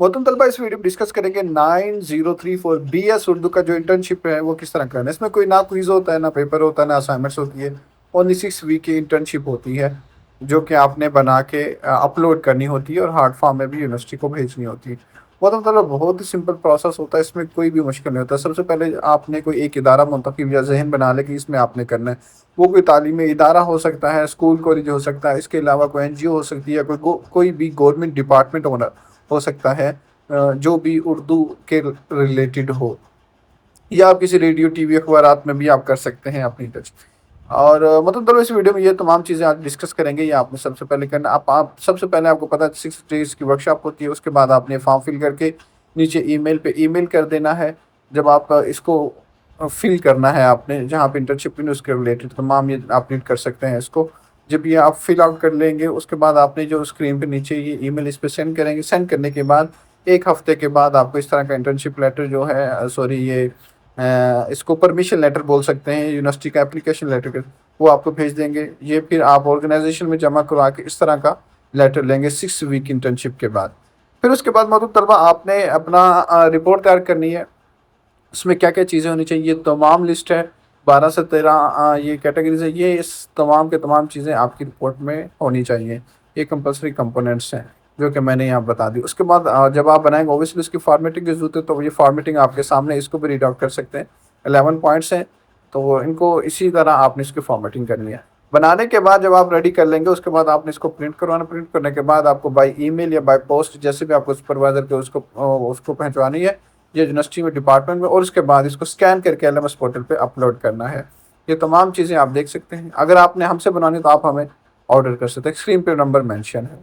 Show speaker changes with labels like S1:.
S1: मोहतरम तलबा, इस वीडियो में डिस्कस करेंगे 9034 BS उर्दू का जो इंटर्नशिप है वो किस तरह करना है। इसमें कोई ना क्विज होता है, ना पेपर होता है, ना असाइनमेंट्स होती है। ओनली 6 वीक की इंटर्नशिप होती है जो कि आपने बना के अपलोड करनी होती है और हार्ड फॉर्म में भी यूनिवर्सिटी को भेजनी होती है। मोहतरम तलबा, बहुत ही सिंपल प्रोसेस होता है, इसमें कोई भी मुश्किल नहीं होता। सबसे पहले आपने कोई एक इदारा मुंतखब या जहन बना ले कि इसमें आपने करना है। वो कोई तालीमी इदारा हो सकता है, स्कूल कॉलेज हो सकता है, इसके अलावा कोई NGO हो सकती है, कोई भी गवर्नमेंट डिपार्टमेंट हो सकता है, जो भी उर्दू के रिलेटेड हो, या आप किसी रेडियो टीवी अखबारात में भी आप कर सकते हैं अपनी टच। और मतलब दोनों इस वीडियो में ये तमाम चीज़ें आज डिस्कस करेंगे। ये आपने सबसे पहले करना, आप सबसे पहले आपको पता है 6 डेज की वर्कशॉप होती है। उसके बाद आपने फॉर्म फिल करके नीचे ईमेल पे ईमेल कर देना है। जब आप इसको फिल करना है आपने, जहाँ पे इंटर्नशिप उसके रिलेटेड तमाम ये आप रीड कर सकते हैं इसको। जब ये आप फिल आउट कर लेंगे, उसके बाद आपने जो स्क्रीन पे नीचे ये ईमेल इस पे सेंड करेंगे। सेंड करने के बाद 1 हफ्ते के बाद आपको इस तरह का इंटर्नशिप लेटर जो है, सॉरी ये इसको परमिशन लेटर बोल सकते हैं, यूनिवर्सिटी का एप्लीकेशन लेटर, वो आपको भेज देंगे। ये फिर आप ऑर्गेनाइजेशन में जमा करवा के इस तरह का लेटर लेंगे 6 वीक इंटर्नशिप के बाद। फिर उसके बाद मौजूद तलबा आपने अपना रिपोर्ट तैयार करनी है। उसमें क्या क्या चीज़ें होनी चाहिए, ये तमाम लिस्ट है, 12 से 13 ये कैटेगरीज है। ये इस तमाम के तमाम चीज़ें आपकी रिपोर्ट में होनी चाहिए। ये कंपलसरी कंपोनेंट्स हैं जो कि मैंने यहाँ बता दी। उसके बाद जब आप बनाएंगे, ओबियसली उसकी फॉर्मेटिंग की जरूरत है, तो ये फॉर्मेटिंग आपके सामने, इसको भी रीड आउट कर सकते हैं। 11 पॉइंट्स हैं, तो इनको इसी तरह आपने इसकी फॉर्मेटिंग करनी है। बनाने के बाद जब आप रेडी कर लेंगे, उसके बाद आपने इसको प्रिंट करवाना। प्रिंट करने के बाद आपको बाय ईमेल या बाय पोस्ट, जैसे भी आपको सुपरवाइजर के उसको पहुँचवानी है, ये यूनिवर्सिटी में डिपार्टमेंट में, और उसके बाद इसको स्कैन करके LMS पोर्टल पे अपलोड करना है। ये तमाम चीज़ें आप देख सकते हैं। अगर आपने हमसे बनवानी तो आप हमें ऑर्डर कर सकते हैं, स्क्रीन पे नंबर मेंशन है।